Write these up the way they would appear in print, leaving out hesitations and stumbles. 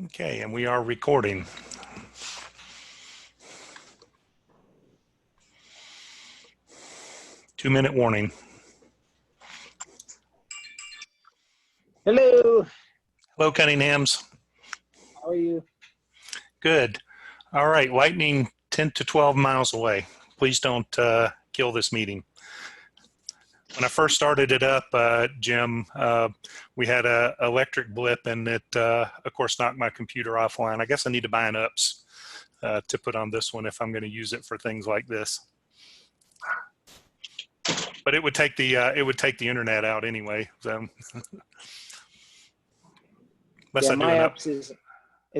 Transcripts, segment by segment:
Okay, and we are recording. Two-minute warning. Hello. Hello, Cunninghams. How are you? Good. All right, lightning 10 to 12 miles away. Please don't kill this meeting. When I first started it up, Jim, we had an electric blip and it, of course, knocked my computer offline. I guess I need to buy an UPS to put on this one if I'm going to use it for things like this. But it would take the internet out anyway. So, yeah, my UPS is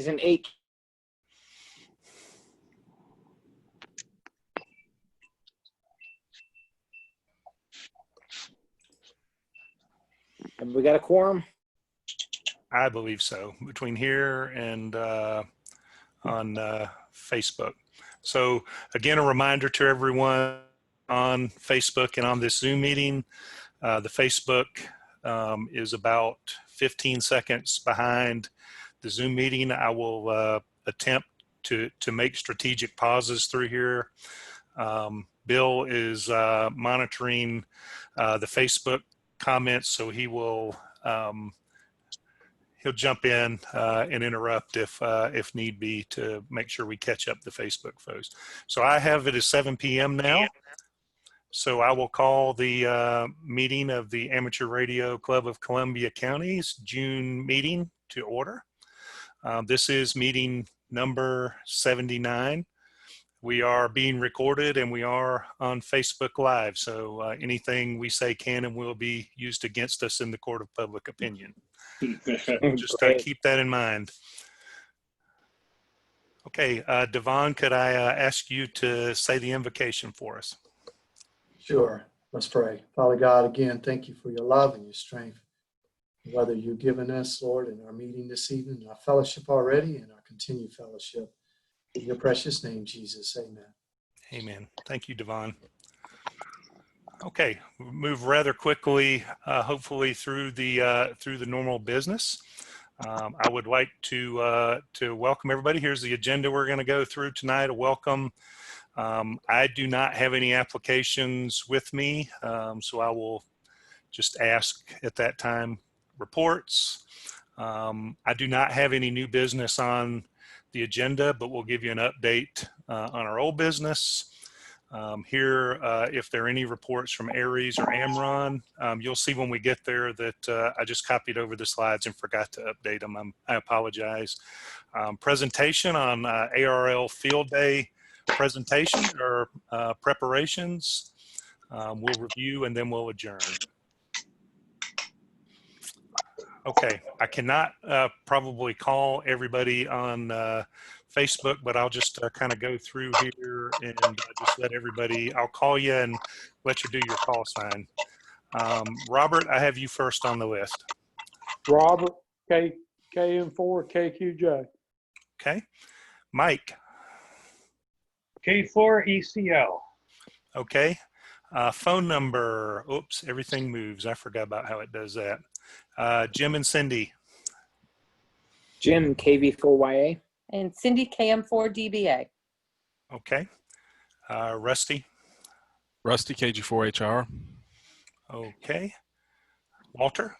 an 8. Have we got a quorum? I believe so, between here and on Facebook. So again, a reminder to everyone on Facebook and on this Zoom meeting, the Facebook is about 15 seconds behind the Zoom meeting. I will attempt to make strategic pauses through here. Bill is monitoring the Facebook comments, so he will he'll jump in and interrupt if need be to make sure we catch up the Facebook folks. So I have it as 7 p.m. now. So I will call the meeting of the Amateur Radio Club of Columbia County's June meeting to order. This is meeting number 79. We are being recorded and we are on Facebook Live. So anything we say can and will be used against us in the court of public opinion. Just keep that in mind. Okay, Devon, could I ask you to say the invocation for us? Sure. Let's pray. Father God, again, thank you for your love and your strength. Whether you've given us, Lord, in our meeting this evening, our fellowship already, and our continued fellowship. In your precious name, Jesus, amen. Amen. Thank you, Devon. Okay, we'll move rather quickly, hopefully through the normal business. I would like to welcome everybody. Here's the agenda we're going to go through tonight. A welcome. I do not have any applications with me, so I will just ask at that time reports. I do not have any new business on the agenda, but we'll give you an update on our old business. Here, if there are any reports from Aries or Amron, you'll see when we get there that I just copied over the slides and forgot to update them. I apologize. Presentation on ARL Field Day presentation or preparations. We'll review and then we'll adjourn. Okay, I cannot probably call everybody on Facebook, but I'll just kind of go through here and just let everybody, I'll call you and let you do your call sign. Robert, I have you first on the list. Robert, KM4, KQJ. Okay. Mike. K4ECL. Okay. Phone number, oops, everything moves. I forgot about how it does that. Jim and Cindy. Jim, KV4YA. And Cindy, KM4DBA. Okay. Rusty. Rusty, KG4HR. Okay. Walter.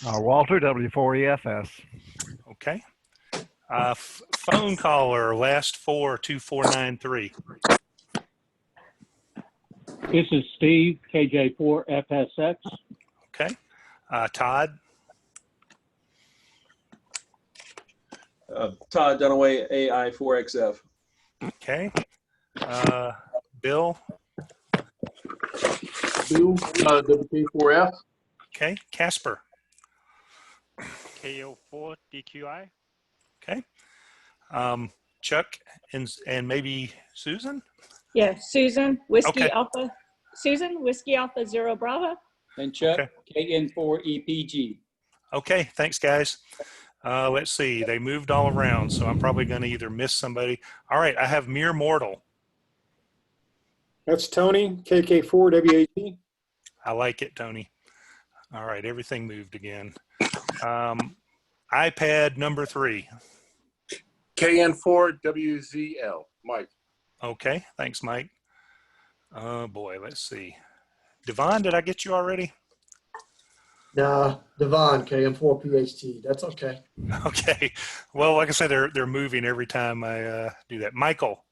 Walter, W4EFS. Okay. Phone caller, last 42493. This is Steve, KJ4FSX. Okay. Todd. Todd Dunaway, AI4XF. Okay. Bill. Bill, WK4F. Okay. Casper. KO4DQI. Okay. Chuck and maybe Susan? Yeah, Susan, Whiskey Okay. Alpha. Susan, Whiskey Alpha Zero Bravo. And Chuck, Okay. KN4EPG. Okay, thanks guys. Let's see, they moved all around, so I'm probably going to either miss somebody. All right, I have Mere Mortal. That's Tony, KK4WAT. I like it, Tony. All right, everything moved again. iPad number 3. KN4WZL. Mike. Okay, thanks, Mike. Oh boy, let's see. Devon, did I get you already? Nah, Devon, KM4PHT. That's okay. Okay. Well, like I said, they're moving every time I do that. Michael.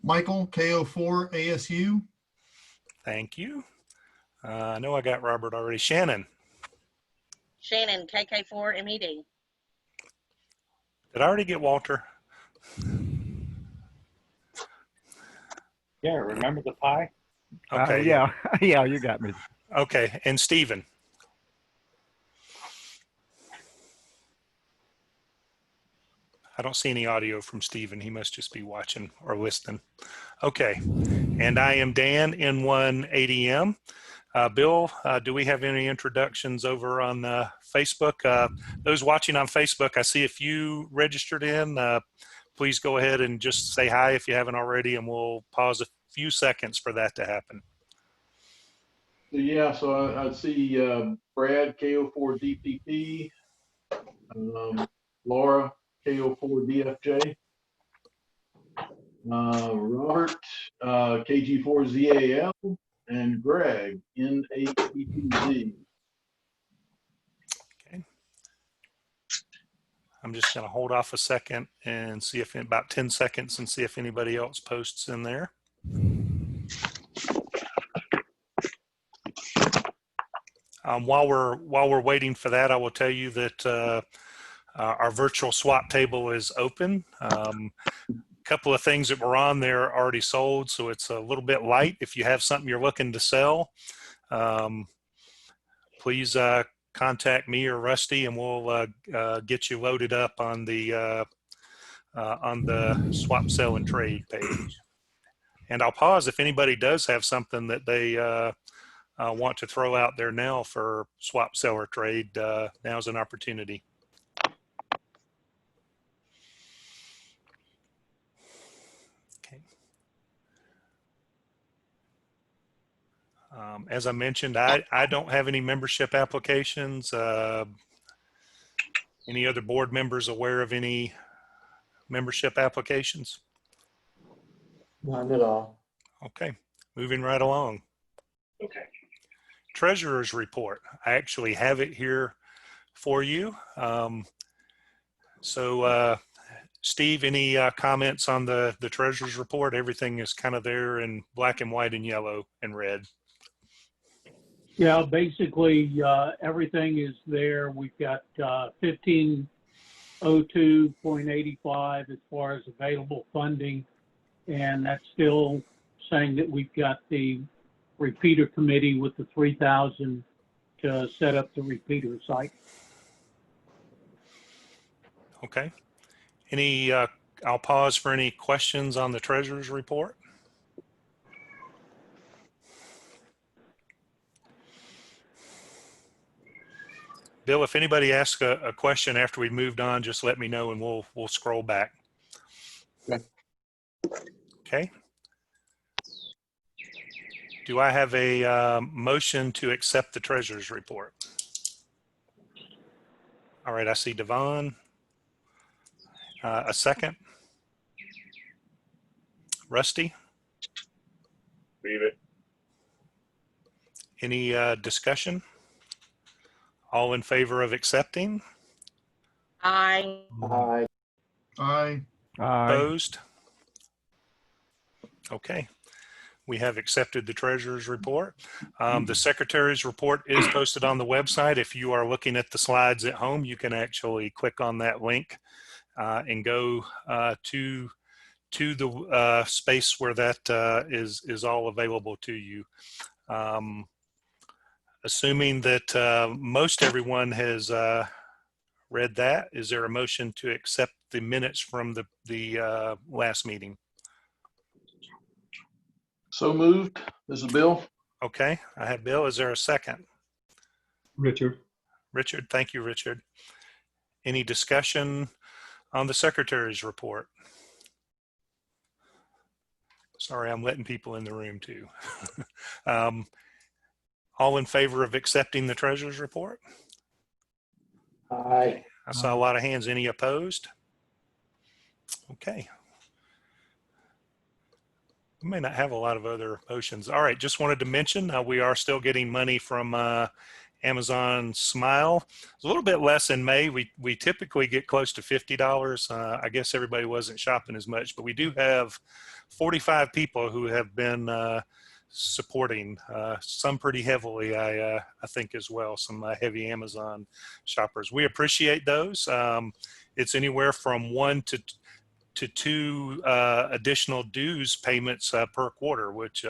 Michael, KO4ASU. Thank you. I know I got Robert already. Shannon. Shannon, KK4MED. Did I already get Walter? Yeah, remember the pie? Okay. Yeah, yeah, you got me. Okay. And Stephen. I don't see any audio from Stephen. He must just be watching or listening. Okay. And I am Dan, N1ADM. Bill, do we have any introductions over on Facebook? Those watching on Facebook, I see a few registered in. Please go ahead and just say hi if you haven't already, and we'll pause a few seconds for that to happen. Yeah, so I see Brad, KO4DPP, Laura, KO4DFJ, Robert, KG4ZAL, and Greg, N8PPZ. Okay. I'm just going to hold off a second and see if in about 10 seconds and see if anybody else posts in there. While we're waiting for that, I will tell you that our virtual swap table is open. A couple of things that were on there are already sold, so it's a little bit light. If you have something you're looking to sell, please contact me or Rusty, and we'll get you loaded up on the swap, sell, and trade page. And I'll pause if anybody does have something that they want to throw out there now for swap, sell, or trade. Now's an opportunity. Okay. As I mentioned, I don't have any membership applications. Any other board members aware of any membership applications? None at all. Okay, moving right along. Okay. Treasurer's report. I actually have it here for you. Steve, any comments on the treasurer's report? Everything is kind of there in black and white and yellow and red. Yeah, basically everything is there. We've got 1502.85 as far as available funding, and that's still saying that we've got the repeater committee with the 3,000 to set up the repeater site. Okay. Any? I'll pause for any questions on the treasurer's report. Bill, if anybody asks a question after we've moved on, just let me know and we'll scroll back. Okay. Okay. Do I have a motion to accept the treasurer's report? All right, I see Devon. A second. Rusty? Leave it. Any discussion? All in favor of accepting? Aye. Aye. Aye. Opposed? Okay. We have accepted the treasurer's report. The secretary's report is posted on the website. If you are looking at the slides at home, you can actually click on that link and go to the space where that is all available to you. Assuming that most everyone has read that, is there a motion to accept the minutes from the last meeting? So moved. This is Bill. Okay, I have Bill. Is there a second? Richard. Richard, thank you, Richard. Any discussion on the secretary's report? Sorry, I'm letting people in the room too. All in favor of accepting the treasurer's report? Aye. I saw a lot of hands. Any opposed? Okay. We may not have a lot of other motions. All right, just wanted to mention we are still getting money from Amazon Smile. It's a little bit less in May. We typically get close to $50. I guess everybody wasn't shopping as much, but we do have 45 people who have been supporting, some pretty heavily, I think as well, some heavy Amazon shoppers. We appreciate those. It's anywhere from 1 to 2 additional dues payments per quarter, which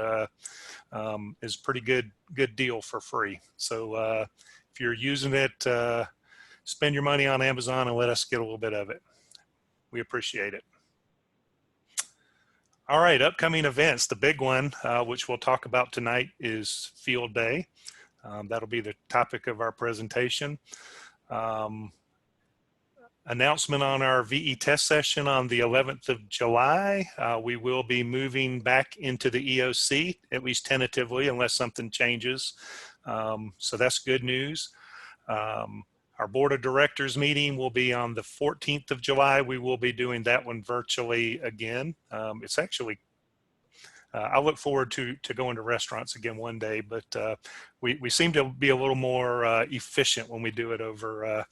is pretty good deal for free. So if you're using it, spend your money on Amazon and let us get a little bit of it. We appreciate it. All right, upcoming events. The big one, which we'll talk about tonight, is Field Day. That'll be the topic of our presentation. Announcement on our VE test session on the 11th of July. We will be moving back into the EOC, at least tentatively, unless something changes. So that's good news. Our board of directors meeting will be on the 14th of July. We will be doing that one virtually again. It's actually, I look forward to going to restaurants again one day, but we seem to be a little more efficient when we do it over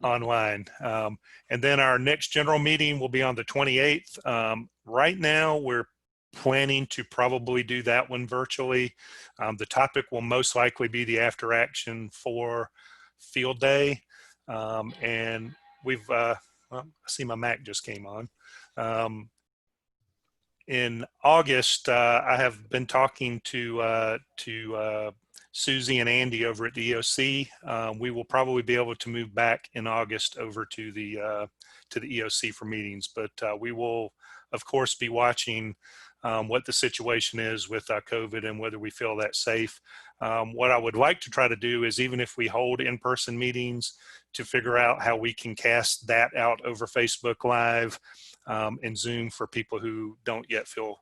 online. And then our next general meeting will be on the 28th. Right now, we're planning to probably do that one virtually. The topic will most likely be the after action for Field Day. And we've, well, I see my Mac just came on. In August, I have been talking to Susie and Andy over at the EOC. We will probably be able to move back in August over to the EOC for meetings, but we will, of course, be watching what the situation is with COVID and whether we feel that's safe. What I would like to try to do is, even if we hold in-person meetings, to figure out how we can cast that out over Facebook Live and Zoom for people who don't yet feel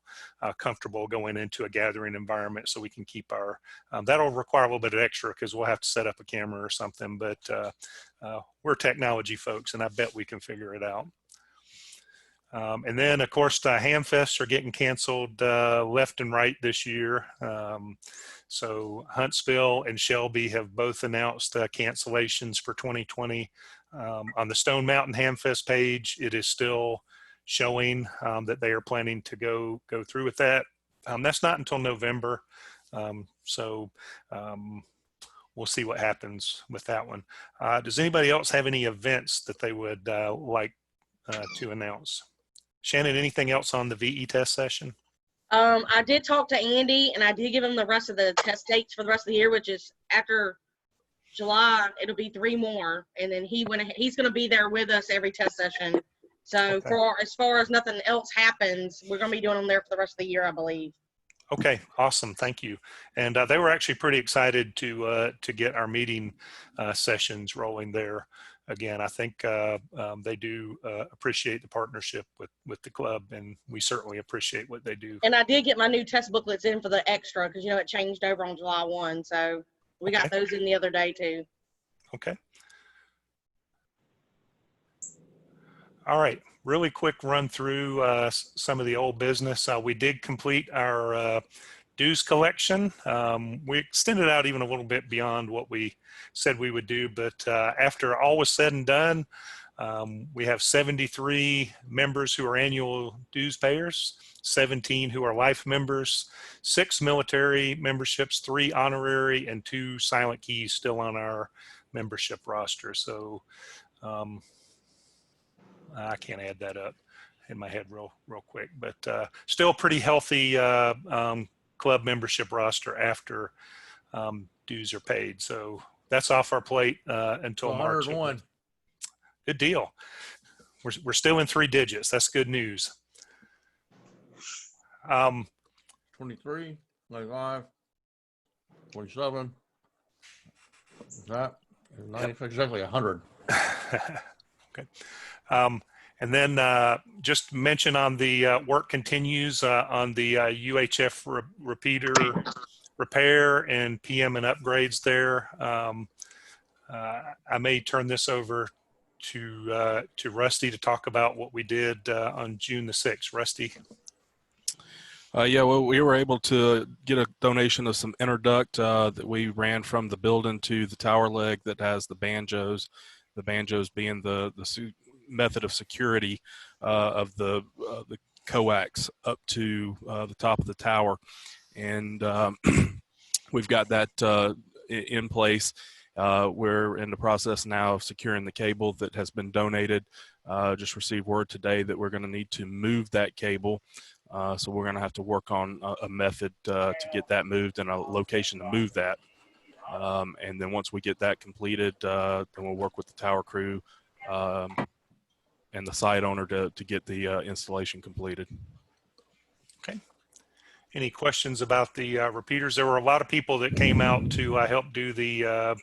comfortable going into a gathering environment, so we can keep our, that'll require a little bit of extra because we'll have to set up a camera or something, but we're technology folks and I bet we can figure it out. And then, of course, the Hamfests are getting canceled left and right this year. So Huntsville and Shelby have both announced cancellations for 2020. On the Stone Mountain Hamfest page, it is still showing that they are planning to go through with that. That's not until November. So we'll see what happens with that one. Does anybody else have any events that they would like to announce? Shannon, anything else on the VE test session? I did talk to Andy, and I did give him the rest of the test dates for the rest of the year, which is after July. It'll be 3 more, and then he's going to be there with us every test session. So Okay. as far as nothing else happens, we're going to be doing them there for the rest of the year, I believe. Okay, awesome, thank you. And they were actually pretty excited to get our meeting sessions rolling there again. I think they do appreciate the partnership with the club, and we certainly appreciate what they do. And I did get my new test booklets in for the extra, because, you know, it changed over on July 1. So we got those in the other day, too. Okay. All right, really quick run through some of the old business. We did complete our dues collection. We extended out even a little bit beyond what we said we would do, but after all was said and done, we have 73 members who are annual dues payers, 17 who are life members, 6 military memberships, 3 honorary, and 2 silent keys still on our membership roster. So I can't add that up in my head real quick, but still pretty healthy club membership roster after dues are paid. So that's off our plate until March. 101. Good deal. We're still in 3 digits. That's good news. 23, 25, 47. Is that 90, exactly 100. Okay. And then just mention on the work continues on the UHF repeater repair and PM and upgrades there. I may turn this over to Rusty to talk about what we did on June the 6th. Rusty. Yeah, well, we were able to get a donation of some interduct that we ran from the building to the tower leg that has the banjos being the method of security of the coax up to the top of the tower. And we've got that in place. We're in the process now of securing the cable that has been donated. Just received word today that we're going to need to move that cable. So we're going to have to work on a method to get that moved and a location to move that. And then once we get that completed, then we'll work with the tower crew and the site owner to get the installation completed. Okay. Any questions about the repeaters? There were a lot of people that came out to help do the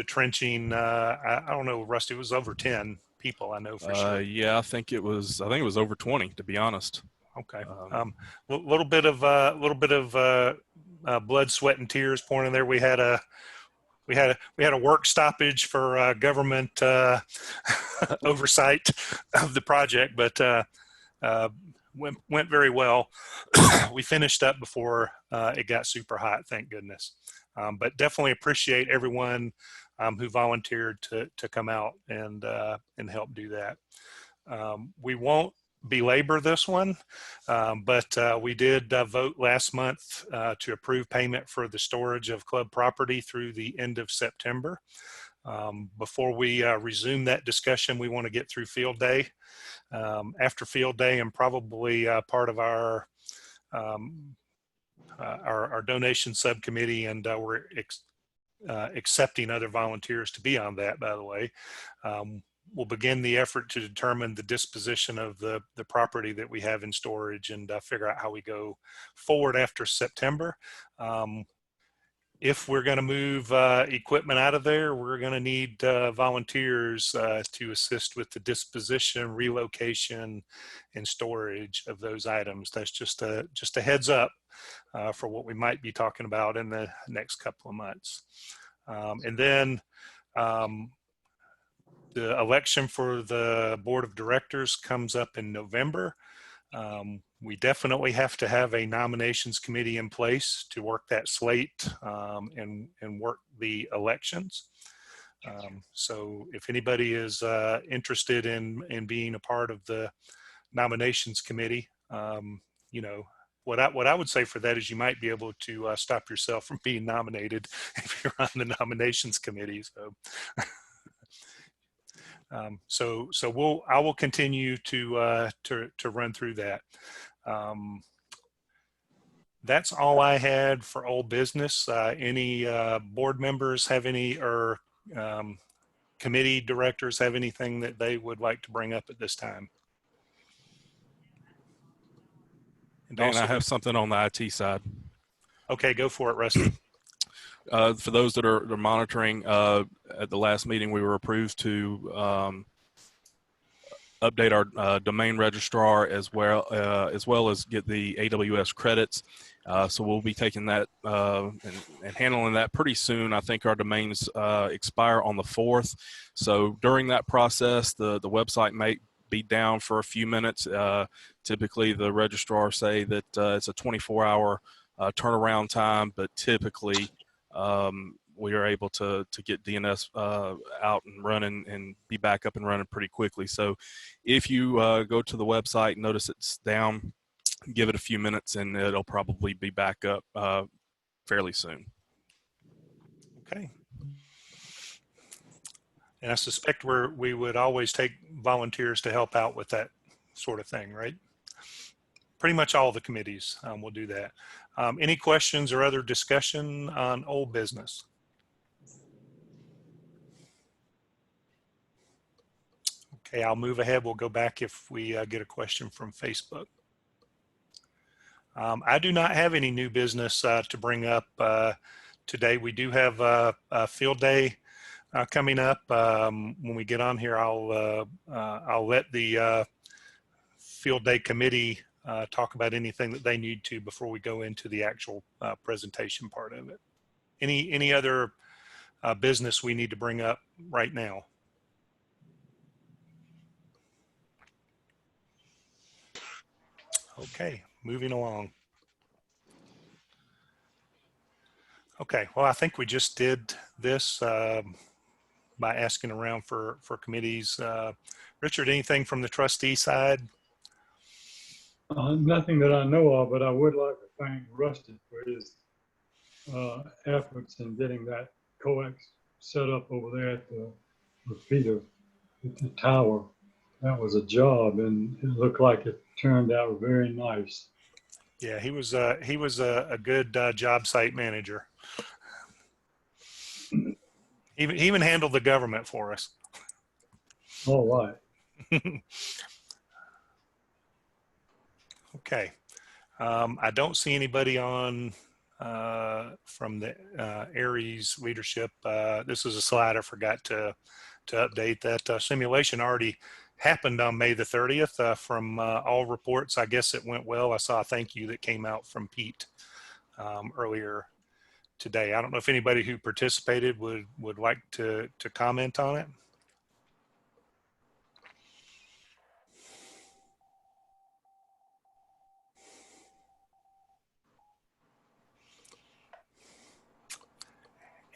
trenching. I don't know, Rusty, it was over 10 people, I know for sure. Yeah, I think it was over 20, to be honest. Okay. Little bit of blood, sweat, and tears pouring in there. We had a work stoppage for government oversight of the project, but went very well. We finished up before it got super hot, thank goodness. But definitely appreciate everyone who volunteered to come out and help do that. We won't belabor this one, but we did vote last month to approve payment for the storage of club property through the end of September. Before we resume that discussion, we want to get through field day. After field day and probably part of our donation subcommittee, and we're accepting other volunteers to be on that, by the way. We'll begin the effort to determine the disposition of the property that we have in storage and figure out how we go forward after September. If we're going to move equipment out of there, we're going to need volunteers to assist with the disposition, relocation, and storage of those items. That's just a heads up for what we might be talking about in the next couple of months. And then the election for the board of directors comes up in November. We definitely have to have a nominations committee in place to work that slate and work the elections. So if anybody is interested in being a part of the nominations committee, you know, what I would say for that is you might be able to stop yourself from being nominated if you're on the nominations committee. So I will continue to run through that. That's all I had for old business. Any board members have any, or committee directors have anything that they would like to bring up at this time? And And I have something on the IT side. Okay, go for it, Rusty. For those that are monitoring, at the last meeting, we were approved to update our domain registrar as well as get the AWS credits. So we'll be taking that and handling that pretty soon. I think our domains expire on the 4th. So during that process, the website may be down for a few minutes. Typically, the registrar say that it's a 24-hour turnaround time, but typically we are able to get DNS out and running and be back up and running pretty quickly. So if you go to the website, notice it's down, give it a few minutes and it'll probably be back up fairly soon. Okay. And I suspect we would always take volunteers to help out with that sort of thing, right? Pretty much all the committees will do that. Any questions or other discussion on old business? Okay, I'll move ahead. We'll go back if we get a question from Facebook. I do not have any new business to bring up today. We do have a field day coming up. When we get on here, I'll let the field day committee talk about anything that they need to before we go into the actual presentation part of it. Any other business we need to bring up right now? Okay, moving along. Okay, well, I think we just did this by asking around for committees. Richard, anything from the trustee side? Nothing that I know of, but I would like to thank Rusty for his efforts in getting that coax set up over there at the repeater at the tower. That was a job, and it looked like it turned out very nice. Yeah, he was a good job site manager. He even handled the government for us. All right. Okay. I don't see anybody on from the Aries leadership. This is a slide I forgot to update. That simulation already happened on May the 30th. From all reports, I guess it went well. I saw a thank you that came out from Pete earlier today. I don't know if anybody who participated would like to comment on it.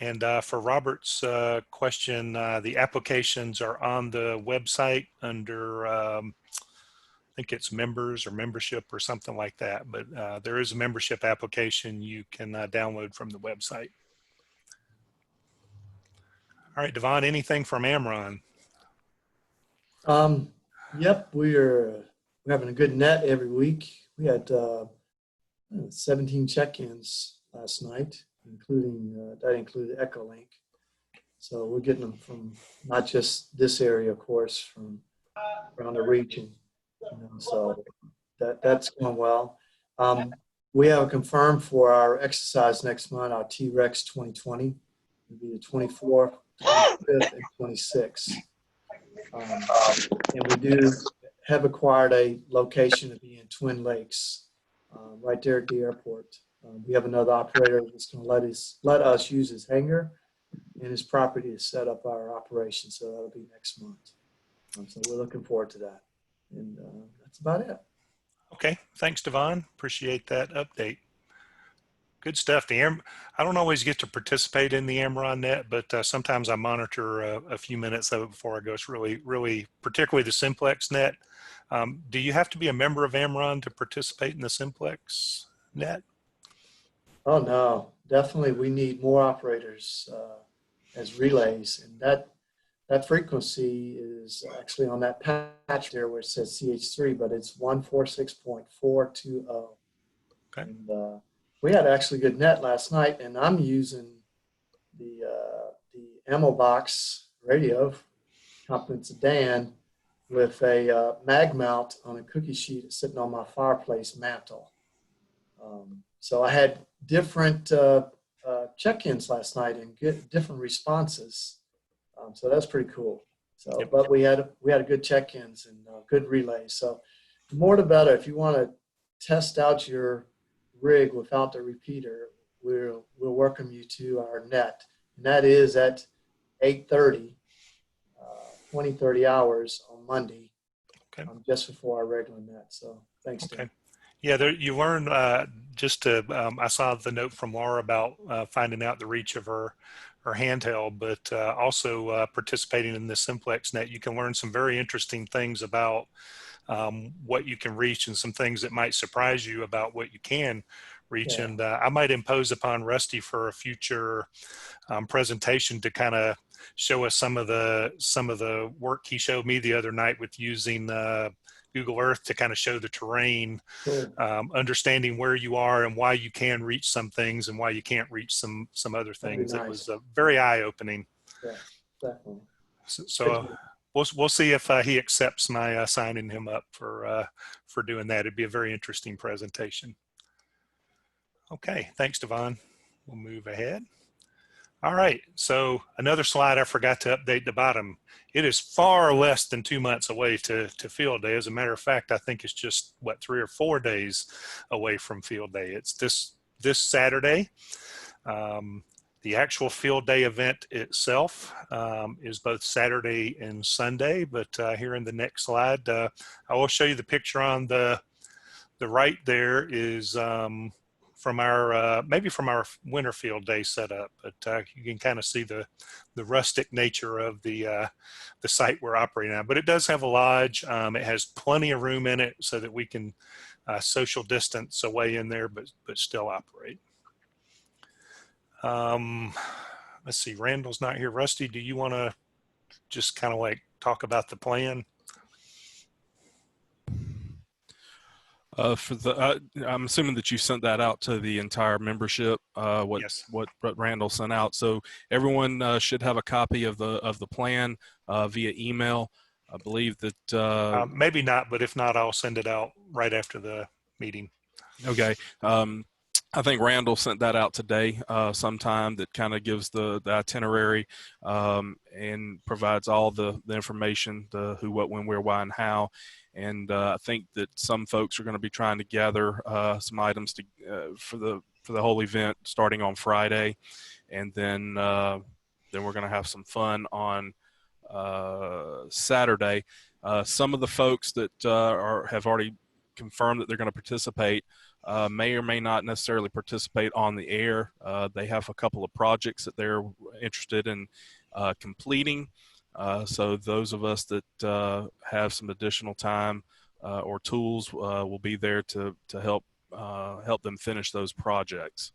And for Robert's question, the applications are on the website under, I think it's members or membership or something like that. But there is a membership application you can download from the website. All right, Devon, anything from Amron? Yep, we're having a good net every week. We had 17 check-ins last night, including that included Echolink. So we're getting them from not just this area, of course, from around the region. So that's going well. We have confirmed for our exercise next month, our T-Rex 2020. It'll be the 24th, 25th, and 26th. And we do have acquired a location to be in Twin Lakes, right there at the airport. We have another operator that's going to let us use his hangar and his property to set up our operation. So that'll be next month. So we're looking forward to that. And that's about it. Okay, thanks, Devon. Appreciate that update. Good stuff. I don't always get to participate in the Amron net, but sometimes I monitor a few minutes of it before I go. It's really, particularly the Simplex net. Do you have to be a member of Amron to participate in the Simplex net? Oh, no, definitely. We need more operators as relays. And that frequency is actually on that patch there where it says CH3, but it's 146.420. Okay. And we had actually good net last night, and I'm using the Ammo Box radio, compliments of Dan, with a mag mount on a cookie sheet sitting on my fireplace mantle. So I had different check-ins last night and get different responses. So that's pretty cool. So, yep. But we had good check-ins and good relays. So the more the better. If you want to test out your rig without the repeater, we'll welcome you to our net. And that is at 8:30, 20-30 hours on Monday, okay. Just before our regular net. So thanks, okay. Dan. Yeah, you learn I saw the note from Laura about finding out the reach of her handheld, but also participating in the Simplex net. You can learn some very interesting things about what you can reach and some things that might surprise you about what you can reach. Yeah. And I might impose upon Rusty for a future presentation to kind of show us some of the work he showed me the other night with using Google Earth to kind of show the terrain, cool. Understanding where you are and why you can reach some things and why you can't reach some other things. Nice. It was very eye-opening. Yeah, definitely. So we'll see if he accepts my signing him up for doing that. It'd be a very interesting presentation. Okay, thanks, Devon. We'll move ahead. All right, so another slide I forgot to update the bottom. It is far less than 2 months away to field day. As a matter of fact, I think it's just, 3 or 4 days away from field day. It's this Saturday. The actual field day event itself is both Saturday and Sunday, but here in the next slide, I will show you the picture on the right there is from our, maybe from our winter field day setup, but you can kind of see the rustic nature of the site we're operating on. But it does have a lodge. It has plenty of room in it so that we can social distance away in there, but still operate. Let's see, Randall's not here. Rusty, do you want to just kind of like talk about the plan? I'm assuming that you sent that out to the entire membership. Yes. What Randall sent out. So everyone should have a copy of the plan via email. I believe that maybe not, but if not, I'll send it out right after the meeting. Okay. I think Randall sent that out today sometime, that kind of gives the itinerary and provides all the information, the who, what, when, where, why, and how. And I think that some folks are going to be trying to gather some items for the whole event starting on Friday, and then we're going to have some fun on Saturday. Some of the folks that have already confirmed that they're going to participate may or may not necessarily participate on the air. They have a couple of projects that they're interested in completing. So those of us that have some additional time or tools will be there to help them finish those projects.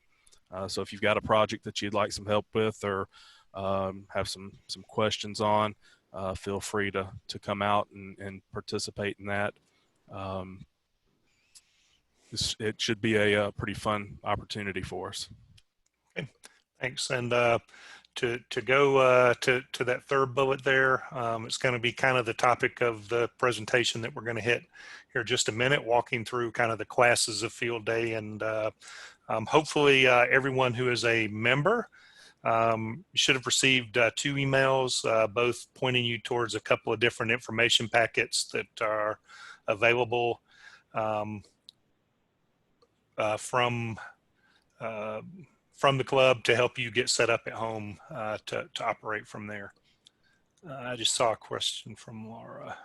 So if you've got a project that you'd like some help with, or have some questions on, feel free to come out and participate in that. It should be a pretty fun opportunity for us. Okay, thanks. And to go to that third bullet there, it's going to be kind of the topic of the presentation that we're going to hit here in just a minute, walking through kind of the classes of field day. And hopefully everyone who is a member should have received 2 emails, both pointing you towards a couple of different information packets that are available from the club to help you get set up at home to operate from there. I just saw a question from Laura.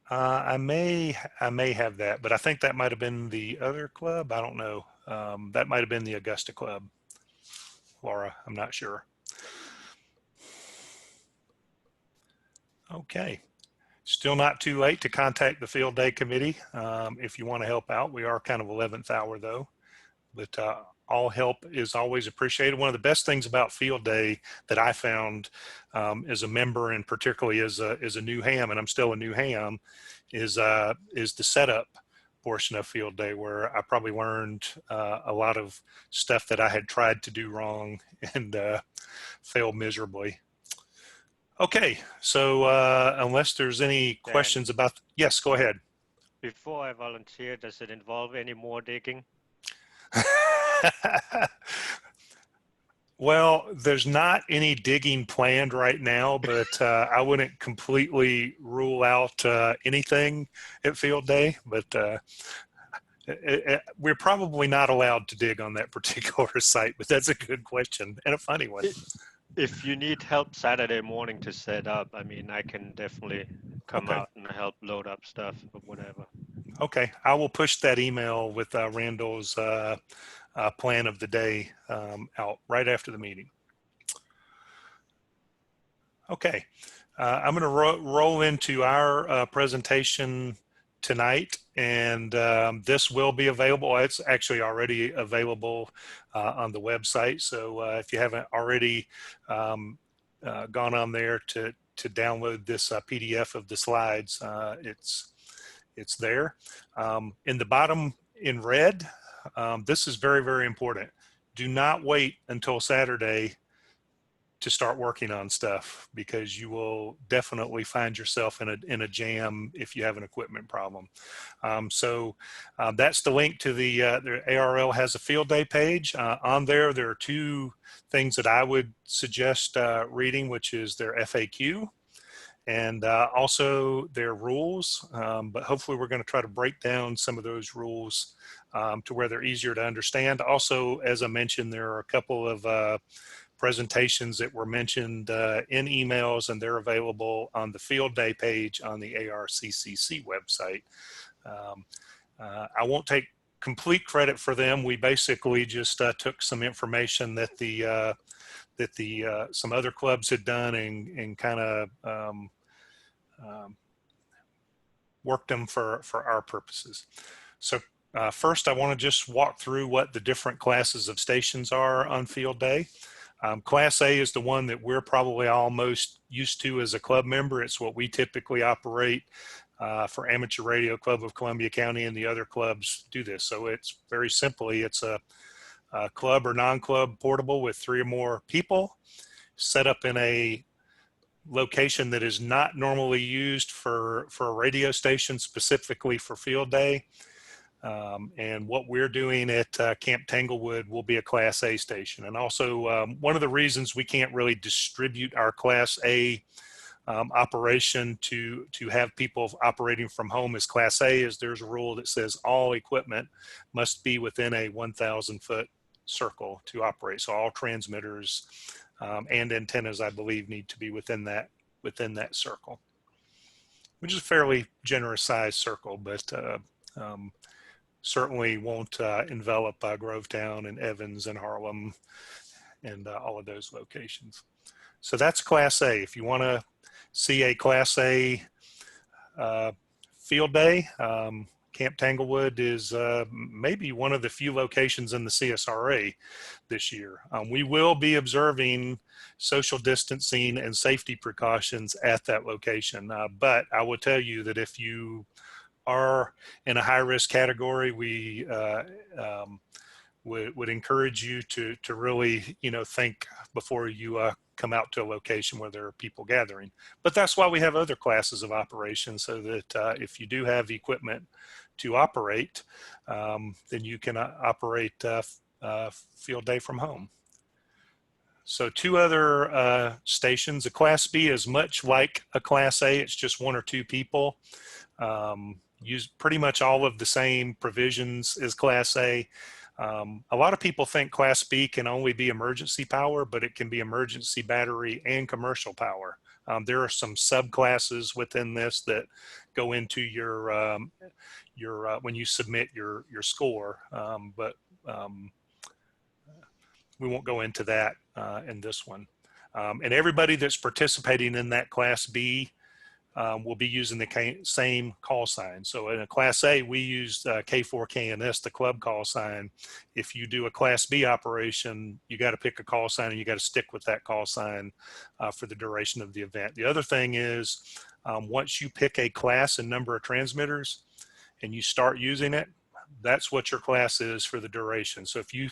I may have that, but I think that might have been the other club. I don't know. That might have been the Augusta club, Laura. I'm not sure. Okay. Still not too late to contact the field day committee if you want to help out. We are kind of 11th hour though, but all help is always appreciated. One of the best things about field day that I found as a member, and particularly as a new ham, and I'm still a new ham, is the setup portion of field day, where I probably learned a lot of stuff that I had tried to do wrong and failed miserably. Okay, so unless there's any questions about, yes, go ahead. Before I volunteer, does it involve any more digging? Well, there's not any digging planned right now, but I wouldn't completely rule out anything at field day, but we're probably not allowed to dig on that particular site, but that's a good question and a funny one. If you need help Saturday morning to set up, I mean, I can definitely come out and help load up stuff or whatever. Okay, I will push that email with Randall's plan of the day out right after the meeting. Okay, I'm going to roll into our presentation tonight, and this will be available. It's actually already available on the website, so if you haven't already gone on there to download this PDF of the slides, it's there. In the bottom in red, this is very, very important. Do not wait until Saturday to start working on stuff, because you will definitely find yourself in a jam if you have an equipment problem. So that's the link to the ARL has a field day page. On there are 2 things that I would suggest reading, which is their FAQ and also their rules. But hopefully we're going to try to break down some of those rules to where they're easier to understand. Also, as I mentioned, there are a couple of presentations that were mentioned in emails, and they're available on the field day page on the ARCCC website. I won't take complete credit for them. We basically just took some information that some other clubs had done and kind of worked them for our purposes. So first, I want to just walk through what the different classes of stations are on field day. Class A is the one that we're probably all most used to as a club member. It's what we typically operate for Amateur Radio Club of Columbia County, and the other clubs do this. So it's very simply, it's a club or non-club portable with 3 or more people set up in a location that is not normally used for a radio station, specifically for field day. And what we're doing at Camp Tanglewood will be a Class A station. And also, one of the reasons we can't really distribute our Class A operation to have people operating from home as Class A is there's a rule that says all equipment must be within a 1,000-foot circle to operate. So all transmitters and antennas, I believe, need to be within that circle, which is a fairly generous sized circle, but certainly won't envelop Grovetown and Evans and Harlem and all of those locations. So that's Class A. If you want to see a Class A field day, Camp Tanglewood is maybe one of the few locations in the CSRA this year. We will be observing social distancing and safety precautions at that location, but I will tell you that if you are in a high-risk category, we would encourage you to really, think before you come out to a location where there are people gathering. But that's why we have other classes of operations, so that if you do have equipment to operate, then you can operate field day from home. So 2 other stations. A Class B is much like a Class A. It's just 1 or 2 people. Use pretty much all of the same provisions as Class A. A lot of people think Class B can only be emergency power, but it can be emergency battery and commercial power. There are some subclasses within this that go into your when you submit your score, but we won't go into that in this one. And everybody that's participating in that Class B will be using the same call sign. So in a Class A, we use K4KNS, the club call sign. If you do a Class B operation, you got to pick a call sign and you got to stick with that call sign for the duration of the event. The other thing is, once you pick a class and number of transmitters and you start using it, that's what your class is for the duration. So if you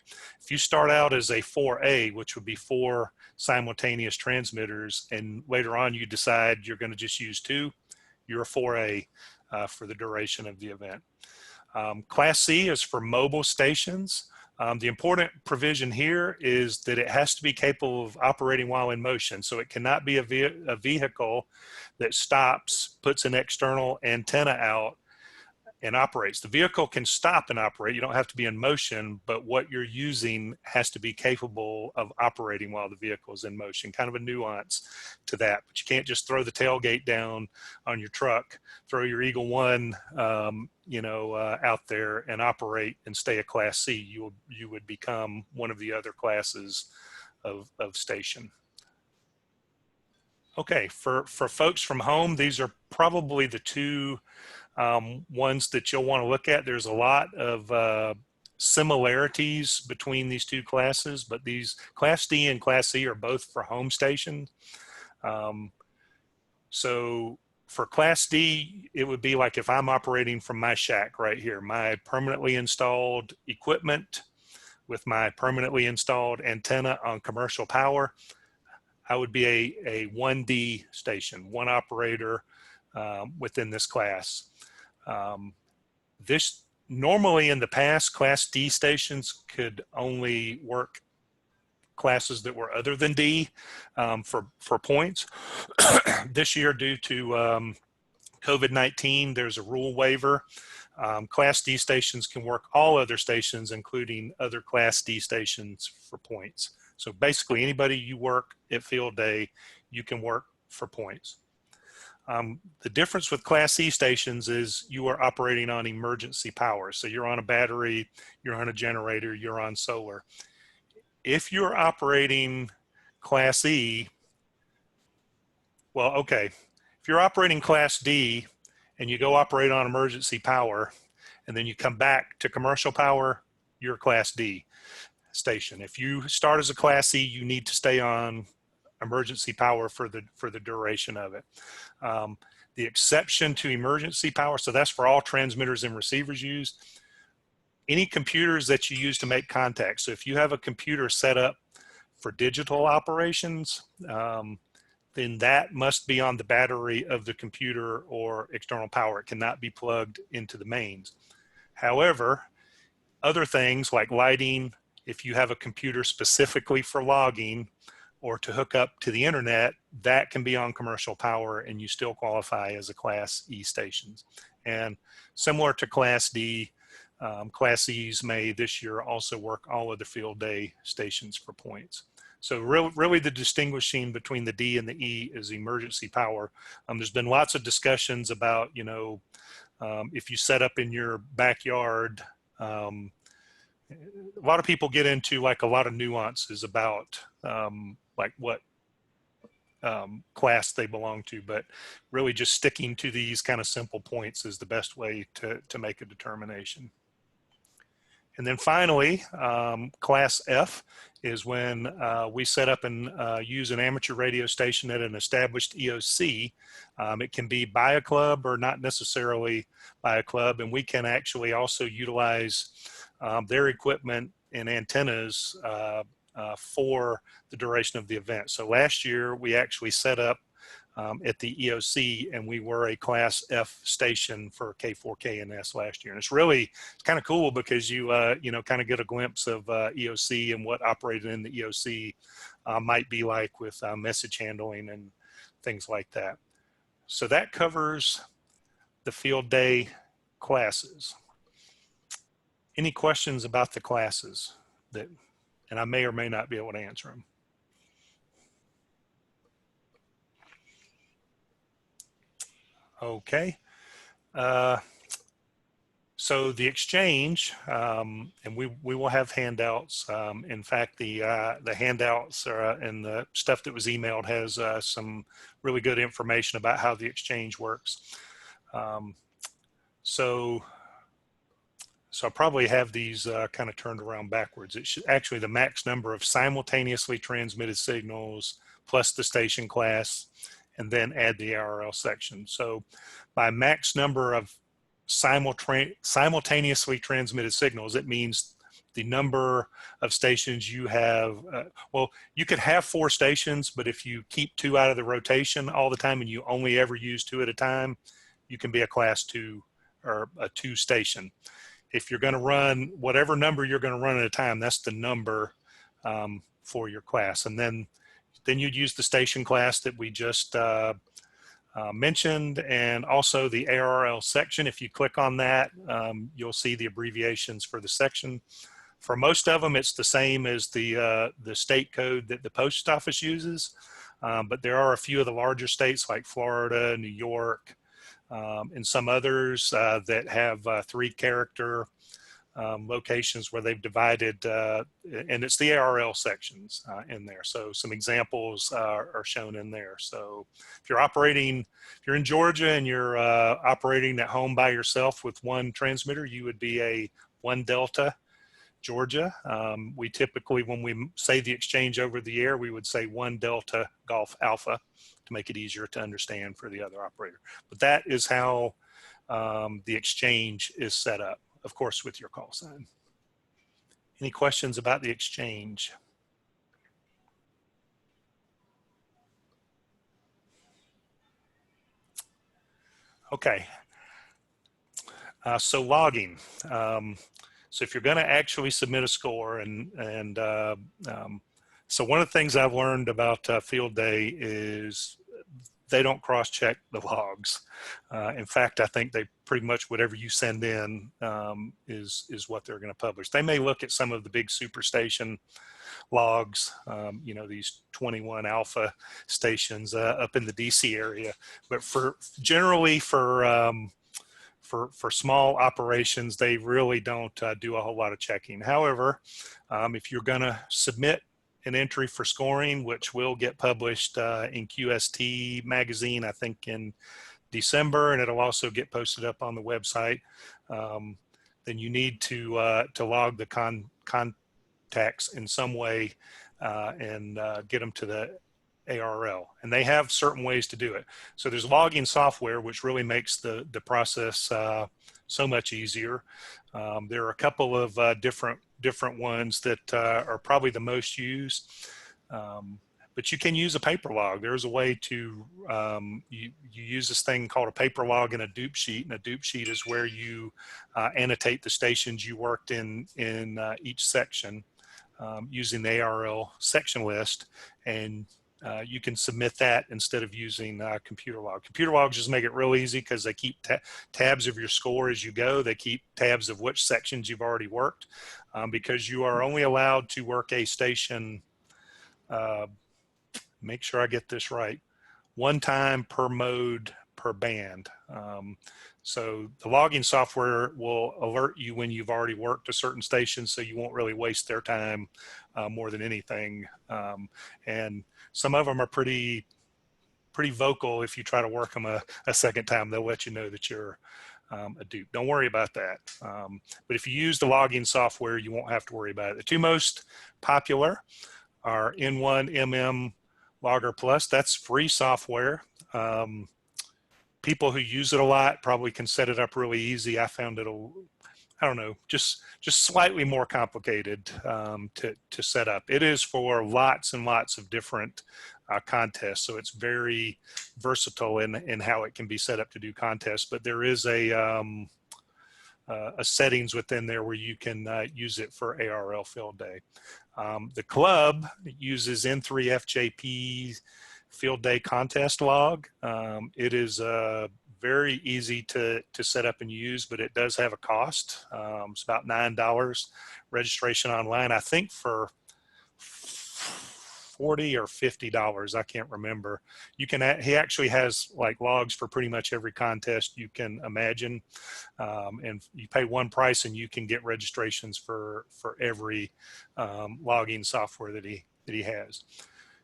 start out as a 4A, which would be 4 simultaneous transmitters, and later on you decide you're going to just use 2, you're a 4A for the duration of the event. Class C is for mobile stations. The important provision here is that it has to be capable of operating while in motion. So it cannot be a vehicle that stops, puts an external antenna out, and operates. The vehicle can stop and operate. You don't have to be in motion, but what you're using has to be capable of operating while the vehicle is in motion. Kind of a nuance to that, but you can't just throw the tailgate down on your truck, throw your Eagle One, out there and operate and stay a Class C. You would become one of the other classes of station. Okay, for folks from home, these are probably the 2 ones that you'll want to look at. There's a lot of similarities between these 2 classes, but these Class D and Class C are both for home stations. So for Class D, it would be like if I'm operating from my shack right here, my permanently installed equipment with my permanently installed antenna on commercial power, I would be a 1D station, 1 operator within this class. This normally in the past, Class D stations could only work classes that were other than D for points. This year, due to COVID-19, there's a rule waiver Class D stations can work all other stations, including other Class D stations for points. So basically anybody you work at field day, you can work for points. The difference with Class C stations is you are operating on emergency power. So you're on a battery, you're on a generator, you're on solar. If you're operating Class E, well, okay, if you're operating Class D and you go operate on emergency power and then you come back to commercial power, you're Class D station. If you start as a Class C, you need to stay on emergency power for the duration of it. The exception to emergency power, so that's for all transmitters and receivers used, any computers that you use to make contact. So if you have a computer set up for digital operations, then that must be on the battery of the computer or external power. It cannot be plugged into the mains. However, other things like lighting, if you have a computer specifically for logging or to hook up to the internet, that can be on commercial power and you still qualify as a Class E stations. And similar to Class D, Class E's may this year also work all of the field day stations for points. So really the distinguishing between the D and the E is emergency power. There's been lots of discussions about, you know, if you set up in your backyard, a lot of people get into like a lot of nuances about like what class they belong to, but really just sticking to these kind of simple points is the best way to make a determination. And then finally, Class F is when we set up and use an amateur radio station at an established EOC. It can be by a club or not necessarily by a club, and we can actually also utilize their equipment and antennas for the duration of the event. So last year, we actually set up at the EOC, and we were a Class F station for K4KNS last year. And it's kind of cool because you know, kind of get a glimpse of EOC and what operated in the EOC might be like with message handling and things like that. So that covers the field day classes. Any questions about the classes and I may or may not be able to answer them. Okay. So the exchange, and we will have handouts. In fact, the handouts and the stuff that was emailed has some really good information about how the exchange works. So I probably have these kind of turned around backwards. It should actually the max number of simultaneously transmitted signals plus the station class, and then add the ARRL section. So by max number of simultaneously transmitted signals, it means the number of stations you have. Well, you could have 4 stations, but if you keep 2 out of the rotation all the time and you only ever use 2 at a time, you can be a Class 2 or a 2 station. If you're going to run whatever number you're going to run at a time, that's the number for your class. And then you'd use the station class that we just mentioned, and also the ARRL section. If you click on that, you'll see the abbreviations for the section. For most of them, it's the same as the state code that the post office uses, but there are a few of the larger states like Florida, New York, and some others that have 3-character locations where they've divided, and it's the ARRL sections in there. So some examples are shown in there. So if you're in Georgia and you're operating at home by yourself with 1 transmitter, you would be a 1 Delta Georgia. We typically, when we say the exchange over the air, we would say 1 Delta Golf Alpha to make it easier to understand for the other operator. But that is how the exchange is set up, of course, with your call sign. Any questions about the exchange? Okay. So logging. So if you're going to actually submit a score, so one of the things I've learned about field day is they don't cross-check the logs. In fact, I think they pretty much whatever you send in is what they're going to publish. They may look at some of the big superstation logs, these 21 alpha stations up in the DC area, but generally for small operations, they really don't do a whole lot of checking. However, if you're going to submit an entry for scoring, which will get published in QST magazine, I think in December, and it'll also get posted up on the website, then you need to log the contacts in some way and get them to the ARL, and they have certain ways to do it. So there's logging software, which really makes the process so much easier. There are a couple of different ones that are probably the most used, but you can use a paper log. There's a way to you use this thing called a paper log in a dupe sheet, and a dupe sheet is where you annotate the stations you worked in each section using the ARL section list, and you can submit that instead of using computer log. Computer logs just make it real easy because they keep tabs of your score as you go. They keep tabs of which sections you've already worked, because you are only allowed to work a station, make sure I get this right, one time per mode per band. So the logging software will alert you when you've already worked a certain station, so you won't really waste their time more than anything. And some of them are pretty vocal. If you try to work them a second time, they'll let you know that you're a dupe. Don't worry about that. But if you use the logging software, you won't have to worry about it. The two most popular are N1MM Logger Plus. That's free software. People who use it a lot probably can set it up really easy. I found it, I don't know, just slightly more complicated to set up. It is for lots and lots of different contests, so it's very versatile in how it can be set up to do contests. But there is a settings within there where you can use it for ARL Field Day. The club uses N3FJP Field Day contest log. It is very easy to set up and use, but it does have a cost. It's about $9 registration online. I think for $40 or $50, I can't remember. You can. He actually has like logs for pretty much every contest you can imagine, and you pay one price and you can get registrations for every logging software that he has.